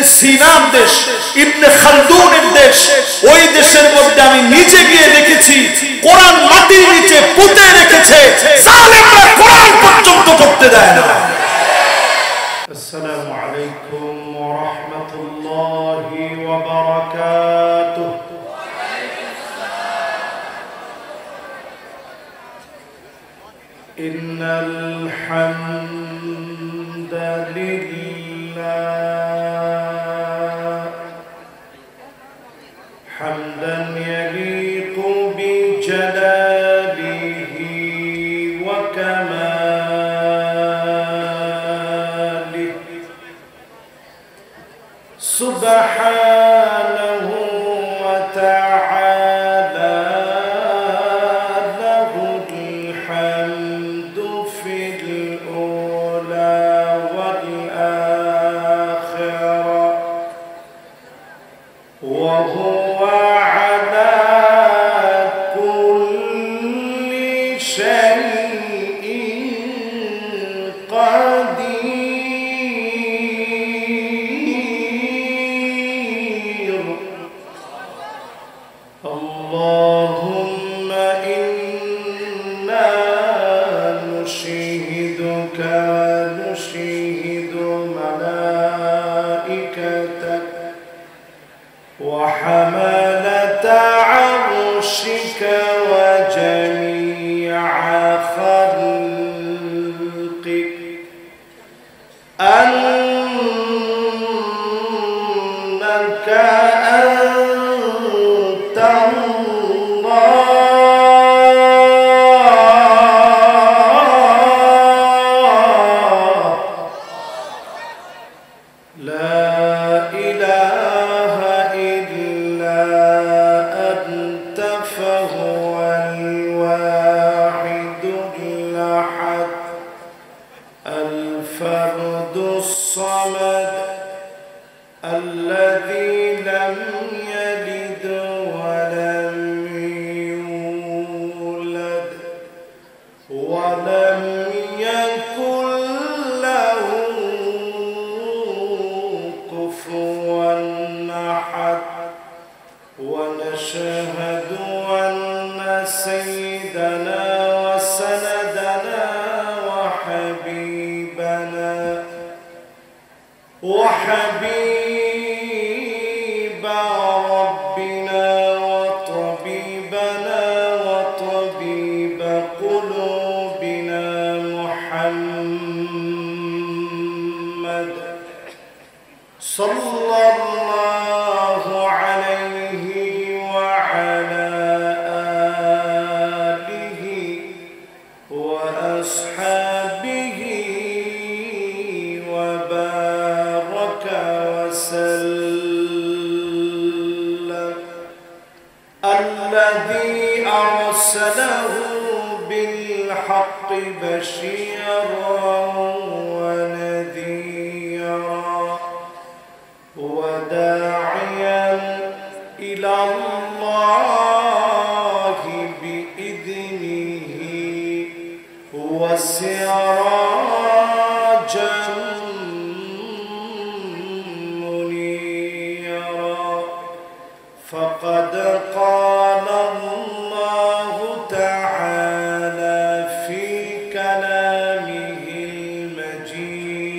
ইবনে সিনার দেশ, ইবনে খালদুনের দেশ, ওই দেশের মধ্যে আমি নিজে গিয়ে দেখেছি কোরআন মাটির নিচে পুঁতে রেখেছে, জালেমরা কোরআন পর্যন্ত পড়তে দেয় না। আসসালামু আলাইকুম ওয়া রাহমাতুল্লাহি ওয়া বারাকাতুহু। ইন্নাল হামদালিল্লাহ হামদান ইয়ালিকু বিজালালিহি ওয়া কামালিহি সুবহানাহু ওয়া তাআলা লাহুল হামদু ফিল উলা ওয়াল আখিরাহ ওয়া হুয়া আলা কুল্লি শাইইন qadir। اللهم إنا نشهد ملائكتك وحملة عرشك وجميع خلقك أنك أنت الله لا إله إلا أنت فهو الواحد الأحد الفرد الصمد الذي لم يلد ولم يولد ولم يكن له كفوا أحد ونشهد أن سيدنا وسندنا وحبيب ربنا وطبيبنا وطبيب قلوبنا محمد صلى الله عليه وعلى آله وأصحابه وبارك وسلم الذي أرسله بالحق بشيرا ونذيرا وداعيا إلى الله بإذنه وسراجا منيرا فقد قال الله تعالى في كلامه المجيد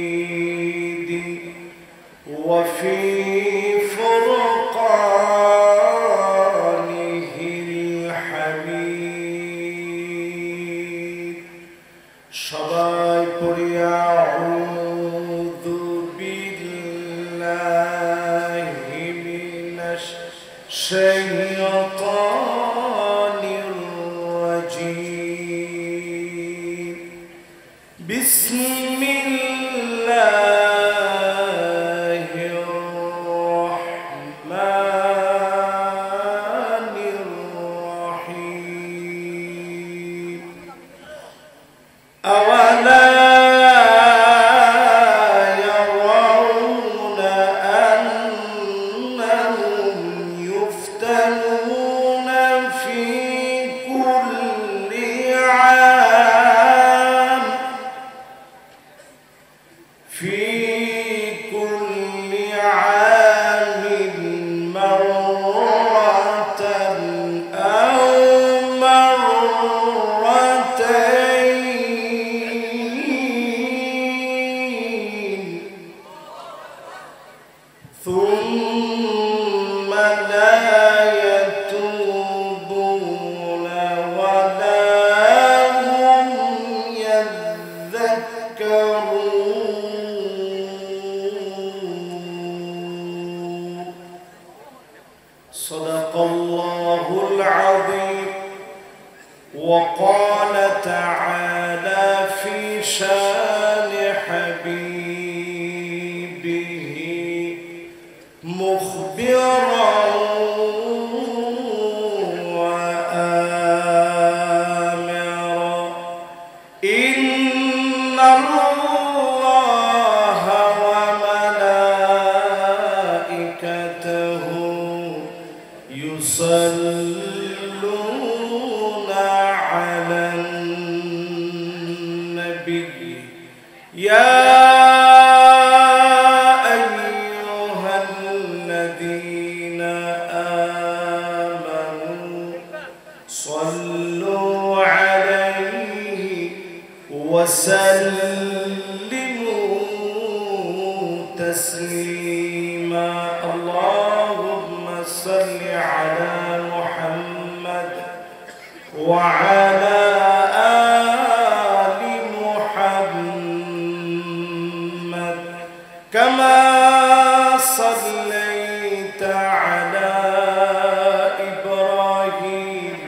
وفي فرقانه الحميد সবাই পড়ি আউযু বিল্লাহি মিনাশ শাইতানির রাজীম বিসমিল্লাহির রহমানির রহিম أولا يرون أنهم يفتنون في كل عام ইন্নাল্লাহা ওয়া মালাইকাতাহু ইউসাল্লুনা আলান নবী ইয়া وسلموا تسليما اللهم صل على محمد وعلى آل محمد كما صليت على إبراهيم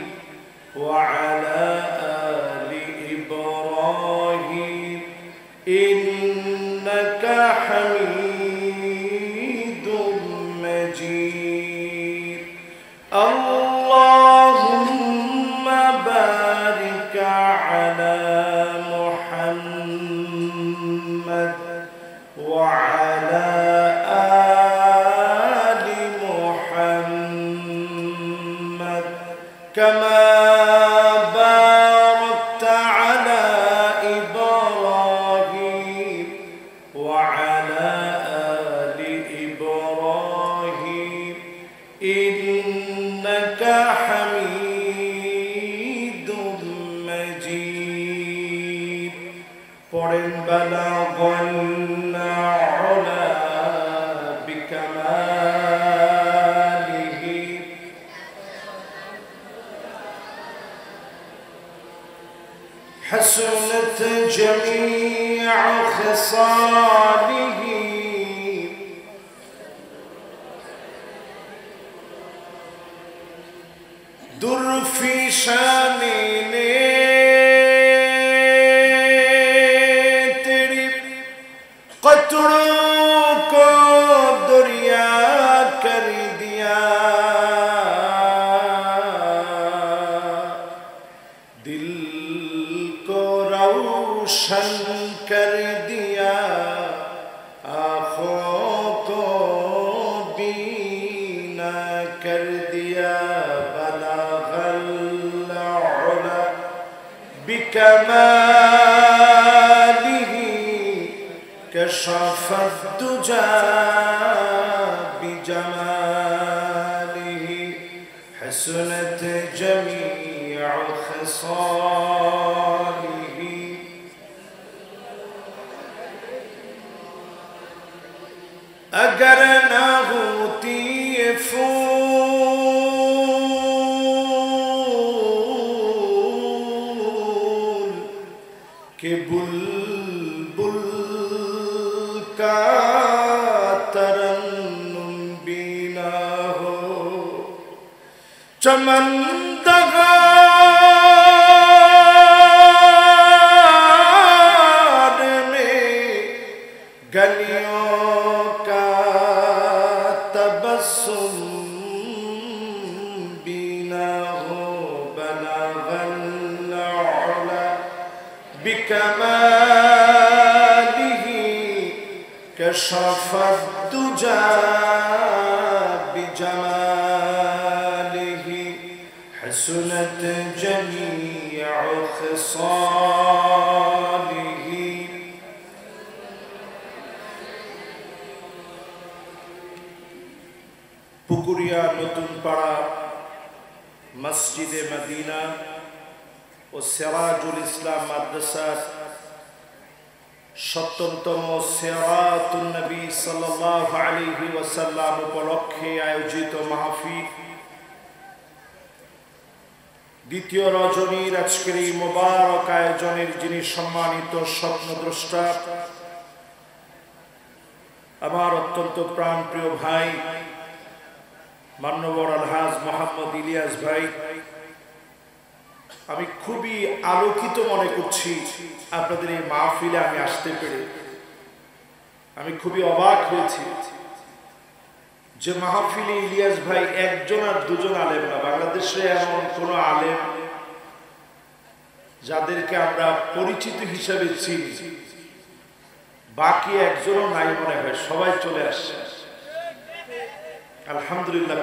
وعلى إنك حميد مجيد اللهم بارك على محمد وعلى آل محمد كما إنك حميد مجيد পড়েন বালাগনা উলা বিকামালিহি حسنت جميع خصاله در في शाने ने तेरी कतरों को दरिया कर दिया दिल को रोशन कर दिया आँखों को बीना कर दिया بكماله كشف الدجى بجماله حسنت جميع خصاله अगर ना होती ये फूल के बुलबुल का तरन्नुम भी ना हो चमन दगार में गलियों का तबस्सुम भी ना हो बलगल उला बिकमालिही कशफ الدجى بجماله حسنت جميع خصاله পুকুরিয়া নতুন পাড়া মসজিদে মদিনা ও সিরাজুল ইসলাম মাদ্রাসার ৭০তম সিরাতুন নবী সাল্লাল্লাহু আলাইহি ওয়াসাল্লাম উপলক্ষে আয়োজিত মাহফিল দ্বিতীয় রজনীর আজকের এই মোবারক আয়োজনের যিনি সম্মানিত স্বপ্নদ্রষ্টা আমার অত্যন্ত প্রাণপ্রিয় ভাই মান্যবর আলহাজ মোহাম্মদ ইলিয়াস ভাই, আমি খুবই আলোকিত মনে করছি আপনাদের এই মাহফিলে আমি আসতে পেরে। আমি খুবই অবাক হয়েছি যে মাহফিলে ইলিয়াস ভাই একজন আর দুজন আলেম না, বাংলাদেশে এমন কোন আলেম যাদেরকে আমরা পরিচিত হিসেবে চিনি, বাকি একজনও নাই মনে হয়, সবাই চলে আসছে। আলহামদুলিল্লাহ।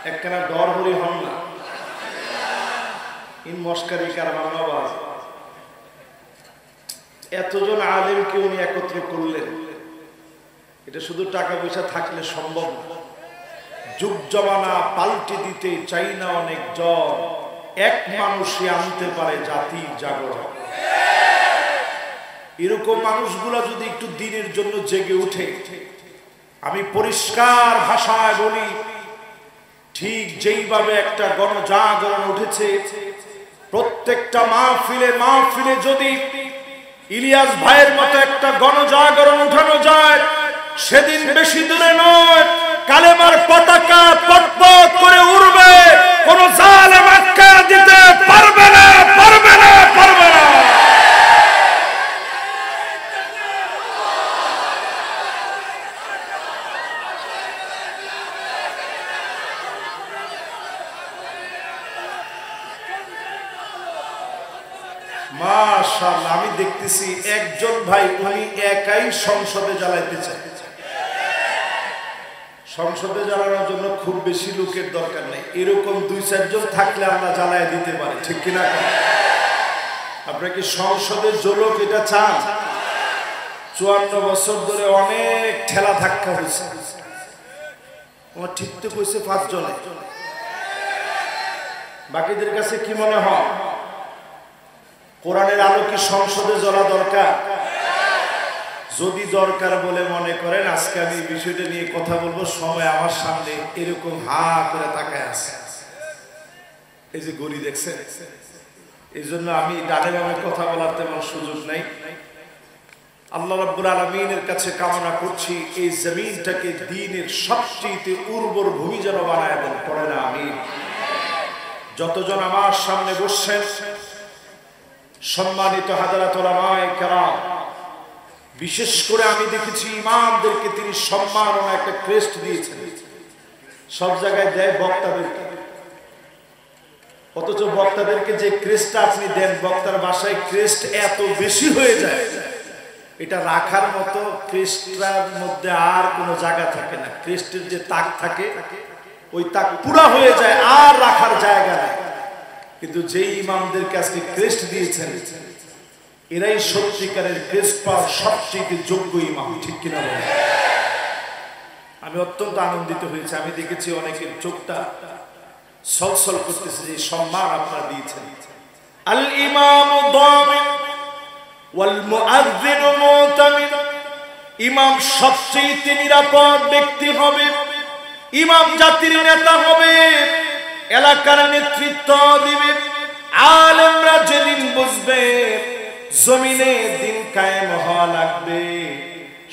একখানা ডর হরি হন না, ইন মস্কারি কারবানবাজ। এতজন আলেমকে উনি একত্র করলেন, এটা শুধু টাকা পয়সা থাকলে সম্ভব না। যুগ জমানা পাল্টে দিতে চাই না অনেক জন, এক মানুষই আনতে পারে জাতির জাগরণ। এরকম মানুষগুলা যদি একটু দিনের জন্য জেগে উঠে, আমি পরিষ্কার ভাষায় বলি, ঠিক যেইভাবে একটা গণজাগরণ উঠেছে, প্রত্যেকটা মাহফিলে যদি ইলিয়াস ভাইয়ের মতো একটা গণজাগরণ উঠানো যায়, সেদিন বেশি দূরে নয়, কালেমার পতাকা পটপট করে উড়বে, কোন জালেম আটকা দিতে পারবে না, পারবে না, পারবে না। মাশাআল্লাহ, আমি দেখতেছি একজন ভাই উনি একাই সংসদে জ্বালাইতে চায়। সংসদে জ্বালানোর জন্য খুব বেশি লোকের দরকার নেই, এরকম 2-4 জন থাকলে আল্লাহ জ্বালায় দিতে পারে, ঠিক কিনা? আপনারা কি সংসদের জোলক এটা চান? 54 বছর ধরে অনেক ঠেলা ধাক্কা হয়েছে, আমার ঠিক তো কইছে 5 জনে। বাকিদের কাছে কি মনে হয়, কোরআনের আলো কি সংসদে জ্বলা দরকার? যদি দরকার বলে মনে করেন, আজকে আমি এই বিষয়টা নিয়ে কথা বলবো, সময় আমার সামনে এরকম হা করে তাকায় আছে, এই যে গড়ি দেখছেন। এই জন্য আমি ডানে বামে কথা বলার তেমন সুযোগ নাই। আল্লাহ রাব্বুল আলামিনের কাছে কামনা করছি, এই জমিনটাকে দ্বীনের সবচেয়ে উর্বর ভূমি যেন বানায় দেন, পড়ে না আমিন। যতজন আমার সামনে বসছেন, সম্মানিত হাজারাত উলামায়ে কেরাম, বিশেষ করে আমি দেখেছি ইমামদেরকে তিনি সম্মান ও একটা ক্রেস্ট দিয়েছেন। সব জায়গায় দেয় বক্তাদেরকে, অথচ বক্তাদেরকে যে ক্রেস্টটা আপনি দেন, বক্তার বাসায় ক্রেস্ট এত বেশি হয়ে যায়, এটা রাখার মতো ক্রেস্টটার মধ্যে আর কোনো জায়গা থাকে না। ক্রেস্টের যে তাক থাকে, ওই তাক পুরা হয়ে যায়, আর রাখার জায়গা নেই। কিন্তু যেই ইমামদেরকে আজকে ক্রেস্ট দিয়েছেন, এরাই সত্যিকারের ক্রেস্ট পাওয়ার সবচেয়ে যোগ্য ইমাম, ঠিক কিনা বলেন? আমি অত্যন্ত আনন্দিত হয়েছি, আমি দেখেছি অনেকের চোখটা সলসল করতেছে, যে সম্মান আপনারা দিয়েছেন। আল ইমামু দামিন ওয়াল মুআযযিনু মুতামিন, ইমাম সবচেয়ে নিরাপদ ব্যক্তি হবে, ইমাম জাতির নেতা হবে, এলাকার নেতৃত্ব দিবে। আলেমরা যেদিন বুঝবে জমিনে দিন কায়েম হওয়া লাগবে,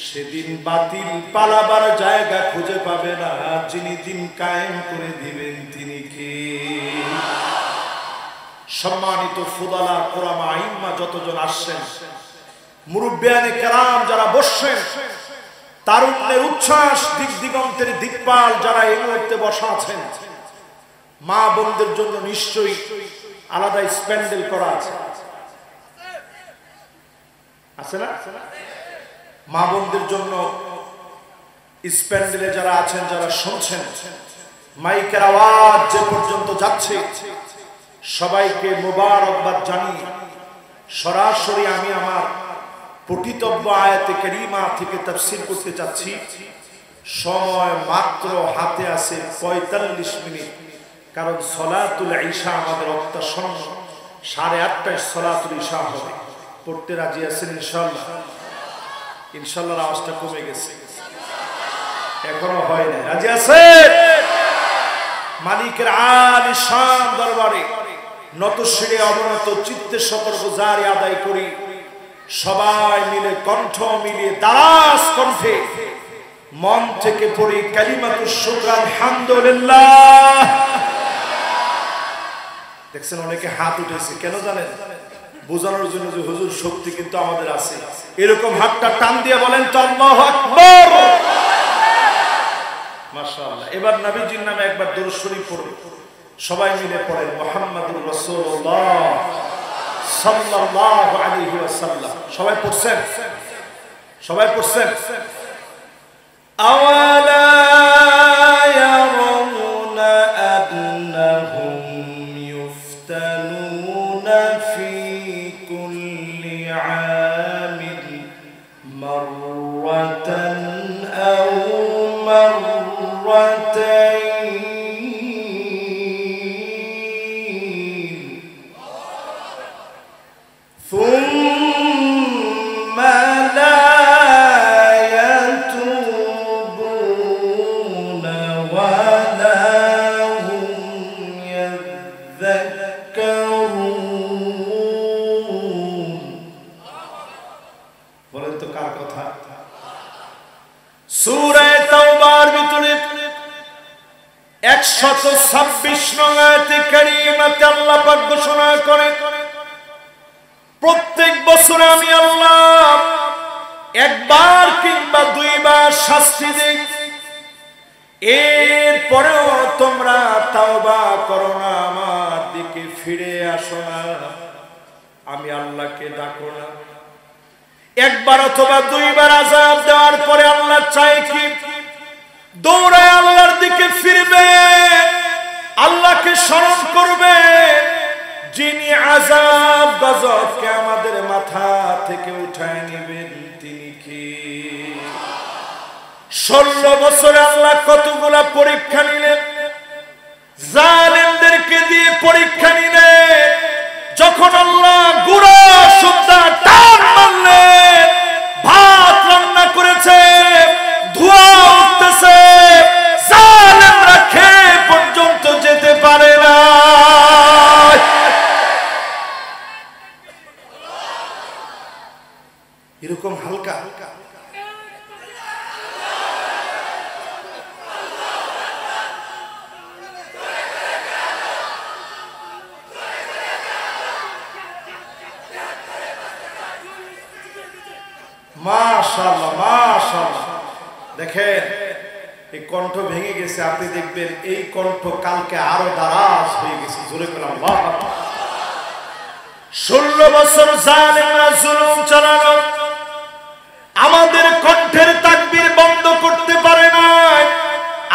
সেদিন বাতিল পালাবার জায়গা খুঁজে পাবে না। যিনি দিন কায়েম করে দিবেন তিনি কে? সম্মানিত ফুদালা কুরামা আইম্মা যতজন আসছেন, মুরব্বিয়ানে কেরাম যারা বসছেন, তারুণ্যের উচ্ছ্বাস, দিক দিগন্তের দিকপাল যারা এই মুহূর্তে বসা আছেন, মা বোনদের জন্য নিশ্চয়ই আলাদা স্প্যান্ডেল করা আছে, আছে না? মা বোনদের জন্য স্প্যান্ডেলে যারা আছেন, যারা শুনছেন, মাইকের আওয়াজ যে পর্যন্ত যাচ্ছে, সবাইকে মোবারকবাদ জানিয়ে সরাসরি আমি আমার পঠিতব্য আয়াতে কারিমা থেকে তাফসীর করতে চাচ্ছি। সময় মাত্র হাতে আছে 45 মিনিট, কারণ সলাতুল ইশা আমাদের অত্যাসন্ন, 8:30টায় সলাতুল ইশা হবে। পড়তে রাজি আছেন ইনশাআল্লাহ? ইনশাআল্লাহর আওয়াজটা কমে গেছে, এখনো হয় না। রাজি আছেন? মালিকের আলিশান দরবারে নতশিরে অবনত চিত্তে শুকরগুজারি আদায় করি, সবাই মিলে কণ্ঠ মিলিয়ে দারাজ কণ্ঠে মন থেকে পড়ি কালিমাতুশ শুকর আলহামদুলিল্লাহ। দেখছেন অনেকে হাত উঠেছে, কেন জানেন? বোঝানোর জন্য যে হুজুর শক্তি কিন্তু আমাদের আছে। এরকম হাতটা টান দিয়ে বলেন তো আল্লাহু আকবার, মাশাআল্লাহ। এবার নবীজির নামে একবার দরুদ শরীফ পড়ুন। সবাই মিলে পড়েন মুহাম্মাদুর রাসূলুল্লাহ সাল্লাল্লাহু আলাইহি ওয়াসাল্লাম। সবাই পড়ছেন? সবাই পড়ছেন? আওয়ালা ইয়ারাউনা আন্নাহুম ইফতানুনা ফি কুল্লি আমিন মাররাতান আও মাররাতাইন সুম্মা লা সূরা তাওবার ভিতরে 126 নং আয়াতে কারীমাতে আল্লাহ পাক ঘোষণা করেন, প্রত্যেক বছর আমি আল্লাহ একবার কিংবা দুইবার শাস্তি দেই, এরপরেও তোমরা তাওবা করো না, আমার দিকে ফিরে আসো না, আমি আল্লাহকে ডাকো না। একবার অথবা দুইবার আযাব দেওয়ার পরে আল্লাহ চায় কি দৌড়ায় আল্লাহর দিকে ফিরবে, আল্লাহকে স্মরণ করবে, যিনি আযাব গজবকে আমাদের মাথা থেকে উঠায় নেবেন তিনি কি। 16 বছরে আল্লাহ কতগুলা পরীক্ষা নিলেন, জালেমদেরকে দিয়ে পরীক্ষা নিলেন। যখন আল্লাহ গুড়া সুদ্ধা টান মারলেন, ভাত রান্না করেছে, ধোঁয়া উঠতেছে, জালেমরা খেয়ে পর্যন্ত যেতে পারে না। এরকম হালকা মাশাআল্লাহ মাশাআল্লাহ। দেখেন এই কণ্ঠ ভেঙে গেছে, আপনি দেখবেন এই কণ্ঠ কালকে আরো দারাজ হয়ে গেছে। জোরে বলুন আল্লাহু আকবার। 16 বছর জালেমরা জুলুম চালানো, আমাদের কণ্ঠের তাকবীর বন্ধ করতে পারে না।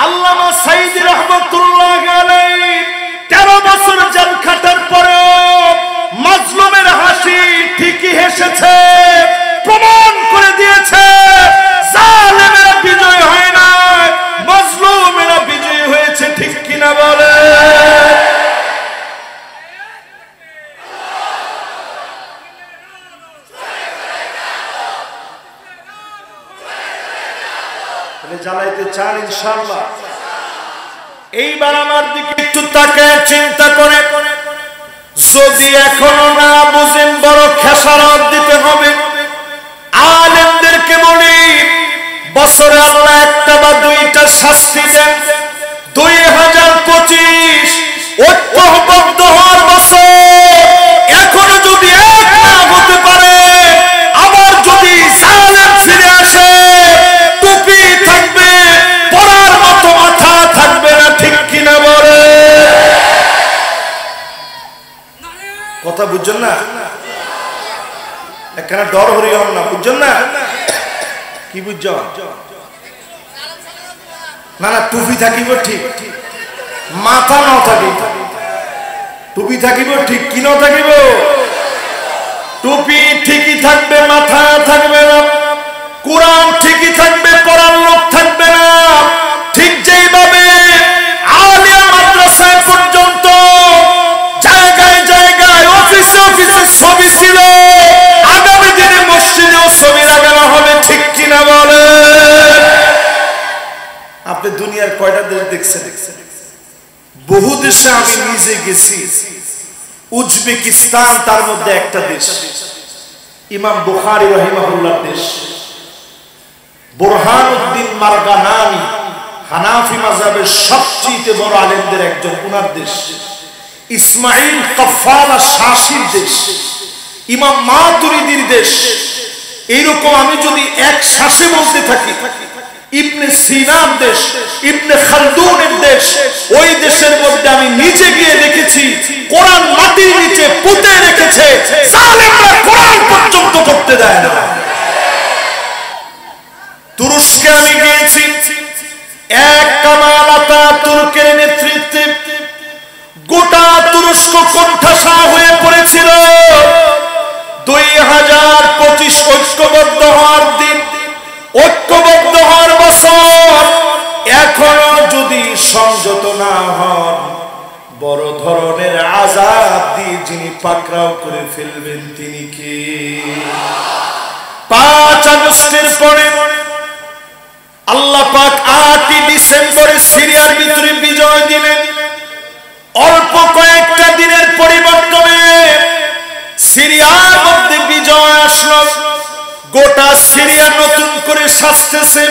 আল্লামা সাইদি রাহমাতুল্লাহ আলাইহি 13 বছর জেল খাটার পরেও মাজলুমের হাসি ঠিকই হেসেছে, প্রমাণ করে দিয়েছে জালেমেরা বিজয় হয় না, মাজলুমেরা বিজয় হয়েছে। ঠিক কিনা বলে? জ্বালাইতে চান ইনশাআল্লাহ? এইবার আমার দিকে একটু তাকায় চিন্তা করে, যদি এখনো না বুঝেন বড় খেসারত দিতে হবে। আলেমদেরকে বলি, বছরে আল্লাহ একটা বা দুইটা শাস্তি দেন। 2025 ঐক্যবদ্ধ হওয়ার বছর, এখনো যদি এক না হতে পারে, আবার যদি জালেম ফিরে আসে, টুপি থাকবে, পড়ার মতো মাথা থাকবে না। ঠিক কিনা বলে? কথা বুঝছেন না? এখানে ডর হরিয়ম না, বুঝছেন না? কি বুঝছ না? না টুপি থাকিব ঠিক, মাথা ন থাকিব। টুপি থাকিব ঠিক, কি ন থাকিব? টুপি ঠিকই থাকবে, মাথা থাকবে না। কোরআন ঠিকই থাকবে, পড়ার লোক থাকবে না। ঠিক যেইভাবে আলিয়া মাদ্রাসায় পর্যন্ত জায়গায় জায়গায় অফিসে অফিসে ছবি ছিল, আগামী দিনে মসজিদেও ছবি লাগানো হবে। ঠিক কিনা বলে? আপনি দুনিয়ার কয়টা দেশ দেখছেন? বহু দেশে আমি নিজে গেছি। উজবেকিস্তান তার মধ্যে একটা দেশ, ইমাম বুখারী রাহিমাহুল্লাহ দেশ। বুরহানুদ্দিন মারগানানি হানাফি মাযহাবের সবচেয়ে বড় আলেমদের একজন, ওনার দেশ। ইসমাইল কাফফালা শাসির দেশ, ইমাম মাতুরিদির দেশ। এইরকম আমি যদি এক শ্বাসে বলতে থাকি, ইবনে সিনার দেশ, ইবনে খালদুনের দেশ, ওই দেশের মধ্যে আমি নিজে গিয়ে দেখেছি কোরআন মাটির নিচে পুঁতে রেখেছে, জালেমরা কোরআন পর্যন্ত পড়তে দেয় না। তুরস্কে আমি গিয়েছি, এক কামাল আতাতুর্কের নেতৃত্বে গোটা তুরস্ক কোণঠাসা হয়ে পড়েছিল। 2025 ঐক্যবদ্ধ হওয়ার দিন, ঐক্যবদ্ধ হওয়ার বছর, এখনো যদি সংযত না হন বড় ধরনের আযাব দিয়ে যিনি পাকড়াও করে ফেলবেন তিনি কে? 5 আগস্টের পরে আল্লাহ পাক 8 ডিসেম্বরে সিরিয়ার ভিতরে বিজয় দিলেন। অল্প কয়েকটা দিনের পরিবর্তনে সিরিয়ার মধ্যে বিজয় আসলো। গোটা সিরিয়া নতুন করে সাজতেছে।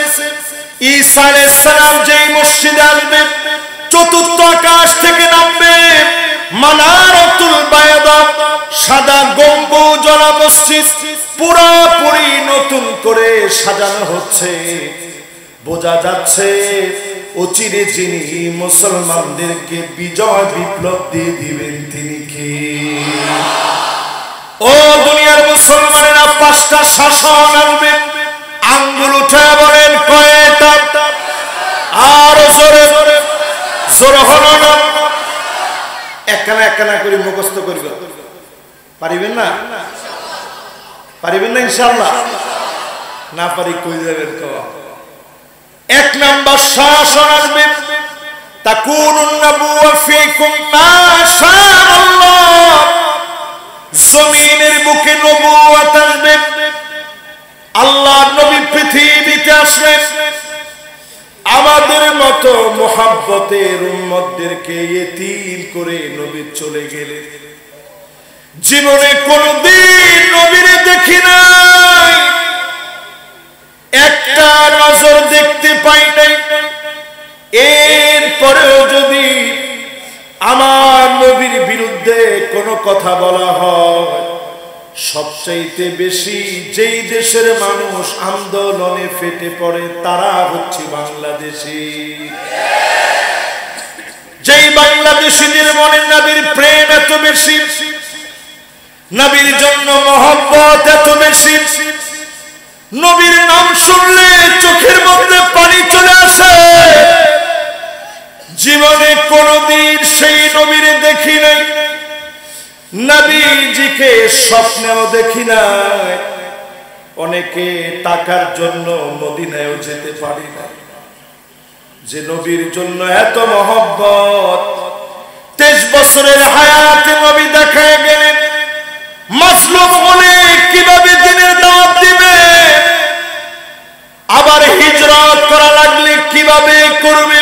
ঈসা আলাইহিস সালাম যেই মসজিদে আসবেন, চতুর্থ আকাশ থেকে নামবে, মানারাতুল বায়দা, সাদা গম্বুজওয়ালা মসজিদ পুরোপুরি নতুন করে সাজানো হচ্ছে। বোঝা যাচ্ছে অচিরে যিনি মুসলমানদেরকে বিজয় বিপ্লব দিয়ে দিবেন তিনি কে? ও দুনিয়ার মুসলমানেরা, 5টা শাসন আসবে। আঙ্গুল উঠে বলেন কয়টা? আর জোরে জোরে হলো না। একখানা করে মুখস্থ করবে, পারিবেন না? পারিবেন না ইনশাআল্লাহ? না পারি কই যাবেন? 1 নাম্বার শাসন আসবে, তাকুনুন নবুওয়া ফীকুম মা শাআল্লাহ। জমিনের বুকে নবুয়ত আসবে। আল্লাহর নবী পৃথিবীতে আসবেন, আমাদের মতো মুহাব্বতের উম্মতদেরকে ইতিম করে নবী চলে গেলেন। জীবনে কোনদিন নবীরে দেখি নাই, একটা নজর দেখতে পাই নাই। এরপরেও যদি আমার নবীর বিরুদ্ধে কোনো কথা বলা হয়, সবচাইতে বেশি যেই দেশের মানুষ আন্দোলনে ফেটে পড়ে তারা হচ্ছে বাংলাদেশি। যেই বাংলাদেশিদের মনে নবীর প্রেম এত বেশি, নবীর জন্য মহব্বত এত বেশি, নবীর নাম শুনলে চোখের মধ্যে পানি চলে আসে। জীবনে কোনদিন সেই নবীরে দেখি নাই, নবীজিকে স্বপ্নেও দেখি নাই। অনেকে টাকার জন্য মদিনায়ও যেতে পারি না। যে নবীর জন্য এত মহব্বত, 23 বছরের হায়াতে নবী দেখায় গেলেন। মাসলুম হলে কিভাবে দিনের দাওয়াত দিবে, আবার হিজরত করা লাগলে কিভাবে করবে,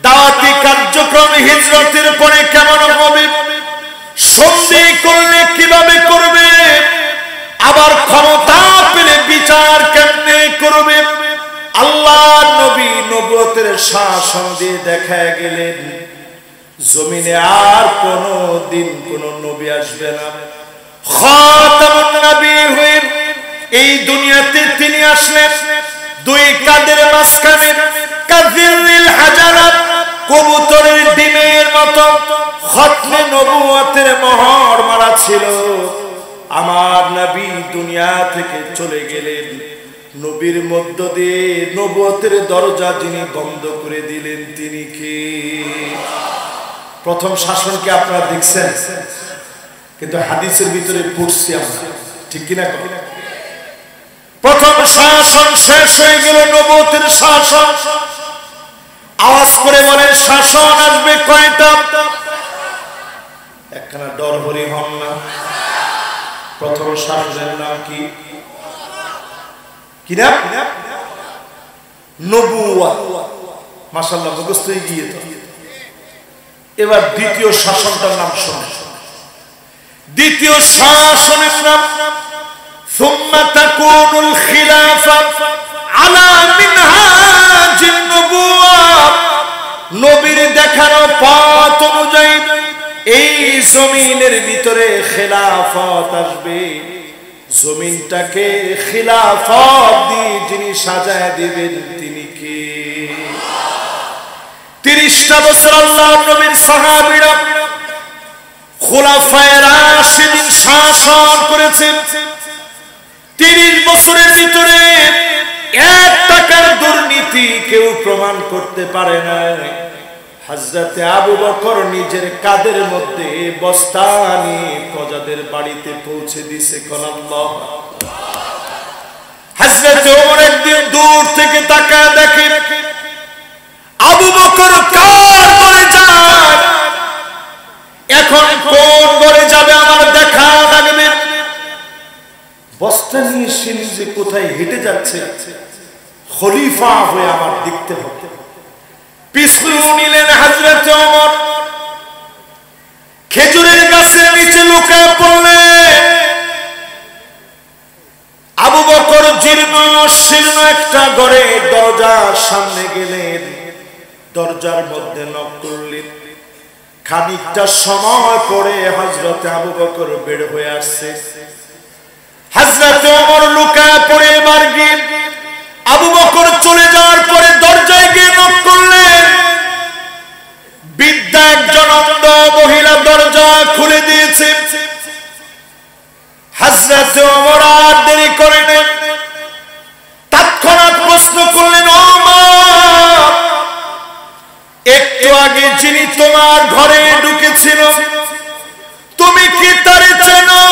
দাওয়াতি কার্যক্রম হিজরতের পরে কেমন হবে, সন্ধি করলে কিভাবে করবে, আবার ক্ষমতা পেলে বিচার কেমনে করবে। আল্লাহর নবী নবুয়তের শাসন দিয়ে দেখায় গেলেন জমিনে আর কোনো দিন কোনো নবী আসবে না। খাতামুন নবী হয়ে এই দুনিয়াতে তিনি আসলেন। 2 কাঁধের মাঝখানে কাযিরিল হাজারাত, কবুতরের ডিমের মতো খতমে নবুয়তের মোহর মারা ছিল। আমার নবী দুনিয়া থেকে চলে গেলেন, নবীর মধ্য দিয়ে নবুয়তের দরজা যিনি বন্ধ করে দিলেন তিনি কে? প্রথম শাসনকে আপনারা দেখছেন, কিন্তু হাদিসের ভিতরে পড়ছি আমরা, ঠিক কিনা? প্রথম শাসন শেষ হয়ে গেল, নবুয়তের শাসন। আওয়াজ করে বলেন শাসন আসবে কয়টা? একখানা ডর হরি হন না। প্রথম শাসনের নাম কি? কি নাম? নবুওয়াত। মাশাআল্লাহ, মুখস্থ হয়ে গিয়ে তো। এবার দ্বিতীয় শাসনটার নাম শুনুন। দ্বিতীয় শাসনের নাম সুম্মা তাকুনুল খিলাফা আলা মিনহাজিন নবুওয়া। নবীর দেখানো পথ অনুযায়ী এই জমিনের ভিতরে খেলাফত আসবে। জমিনটাকে খিলাফত দিয়ে যিনি সাজায় দিবেন তিনি কে? 30টা বছর আল্লাহর নবীর সাহাবীরা খুলাফায়ে রাশিদিন শাসন করেছেন। 30 বছরের ভিতরে 1 টাকার দুর্নীতি কেউ প্রমাণ করতে পারে না। হযরতে আবু বকর নিজের কাঁধের মধ্যে বস্তা নিয়ে প্রজাদের বাড়িতে পৌঁছে দিয়েছে। আল্লাহ। হযরতে ওমর একদিন দূর থেকে তাকায় দেখে আবু বকর কার ঘরে যায়, এখন কোন ঘরে যাবে আমার দেখা লাগবে। বস্তা নিয়ে সে নিজে কোথায় হেঁটে যাচ্ছে, খলিফা হয়ে আমার দেখতে হবে। পিছু নিলেন হযরত ওমর, খেজুরের গাছের নিচে লুকায় পড়লেন। আবু বকর জীর্ণ শীর্ণ একটা ঘরে দরজার সামনে গেলেন, দরজার মধ্যে নক করলেন। খানিকটা সময় পরে হযরত আবু বকর বের হয়ে আসছে। হযরত ওমর লুকায় পড়ে এবার গিয়ে আবু বকর চলে যাওয়ার পরে দরজায় গিয়ে নক করলেন। বৃদ্ধা একজন অন্ধ মহিলা দরজা খুলে দিয়েছে। হযরত ওমর আর দেরি করে নাই, তৎক্ষণাৎ প্রশ্ন করলেন, ও মা, একটু আগে যিনি তোমার ঘরে ঢুকেছিল তুমি কি তারে চেনো?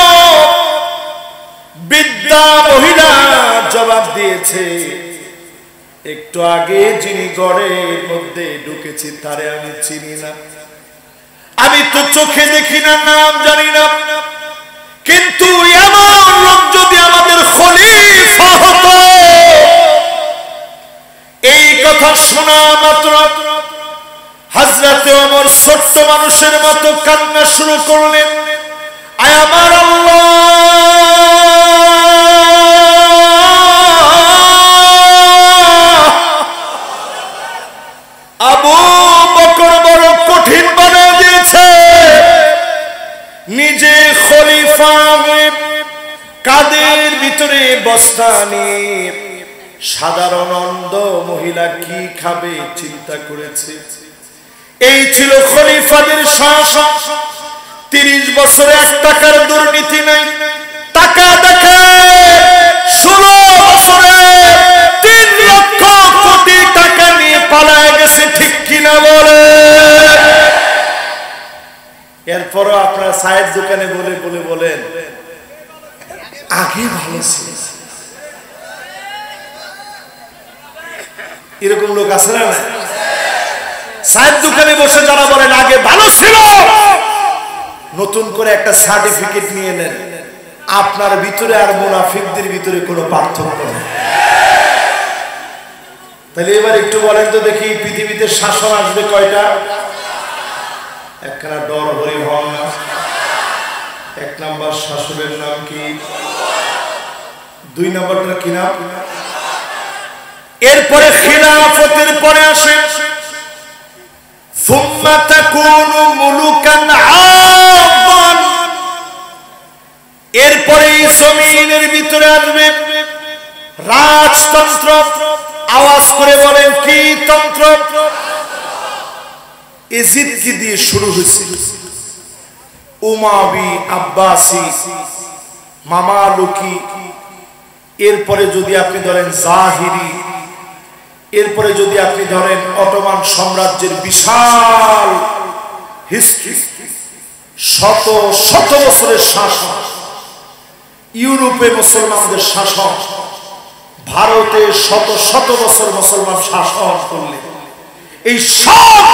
বৃদ্ধা মহিলা জবাব দিয়েছে, একটু আগে যিনি ঘরের মধ্যে ঢুকেছি তারে আমি চিনি না। আমি তো চোখে দেখি না, নাম জানি না, কিন্তু এমন লোক যদি আমাদের খলিফা হতো। এই কথা শোনা মাত্র হযরত ওমর ছোট্ট মানুষের মতো কান্না শুরু করলেন। আয় আমার আল্লাহ, আবু বকর বড় কঠিন বানিয়ে দিয়েছে। নিজে খলিফা হয়ে কাঁধের ভিতরে বস্তা নিয়ে সাধারণ অন্ধ মহিলা কি খাবে চিন্তা করেছে। এই ছিল খলিফাদের শাসন। 30 বছরে 1 টাকার দুর্নীতি নাই। টাকা দেখে 16 বছরে 3 লক্ষ কোটি টাকা নিয়ে পালায় গেছে, ঠিক কিনা বলে? এরপরও আপনারা চায়ের দোকানে বলে বলে বলেন আগে ভালো ছিল। এরকম লোক আছে না? চায়ের দোকানে বসে যারা বলেন আগে ভালো ছিল, নতুন করে একটা সার্টিফিকেট নিয়ে নেন। আপনার ভিতরে আর মুনাফিকদের ভিতরে কোনো পার্থক্য নেই। তাহলে এবার একটু বলেন তো দেখি, পৃথিবীতে শাসন আসবে কয়টা? একখানা ডর হরি হন। 1 নাম্বার শাসনের নাম কি? 2 নাম্বারটা কি নাম? এরপরে খিলাফতের পরে আসে সুম্মা তাকুনু মুলুকান আযান। এরপরে জমিনের ভিতরে আসবে রাজতন্ত্র। আওয়াজ করে বলেন কি তন্ত্র? এজিদ কি দিয়ে শুরু হয়েছিল? উমাবি, আব্বাসি, মামালুকি, এরপরে যদি আপনি ধরেন জাহিরি, এরপরে যদি আপনি ধরেন অটোমান সাম্রাজ্যের বিশাল হিস্ট্রি, শত শত বছরের শাসন, ইউরোপে মুসলমানদের শাসন, ভারতে শত শত বছর মুসলমান শাসন করলে, এই সব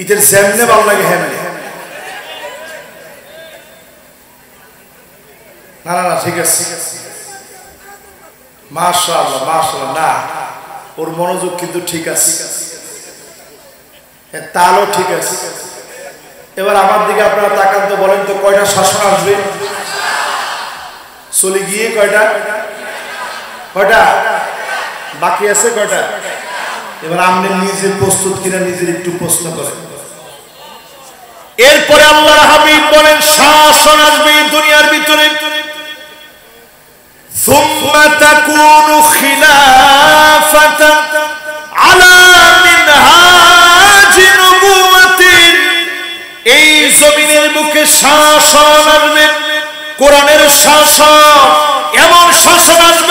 ইদের যেমনে ভালো লাগে হেমনে। না না না, ঠিক আছে, মাশাআল্লাহ মাশাআল্লাহ। না, ওর মনোযোগ কিন্তু ঠিক আছে, তালও ঠিক আছে। এবার আমার দিকে আপনারা তাকান তো, বলেন তো কয়টা শাসন আসবে? চলে গিয়ে কয়টা? কয়টা বাকি আছে? কয়টা? এবার আপনি নিজে প্রস্তুত কিনা নিজের একটু প্রশ্ন করেন। এরপরে আল্লাহর হাবিব বলেন শাসন আসবে দুনিয়ার ভিতরে, সুম্মা তাকুনু খিলাফাতান আলা মিনহাজি নবুওয়াতিন, এই জমিনের বুকে শাসন আসবে, কোরআনের শাসন, এমন শাসন আসবে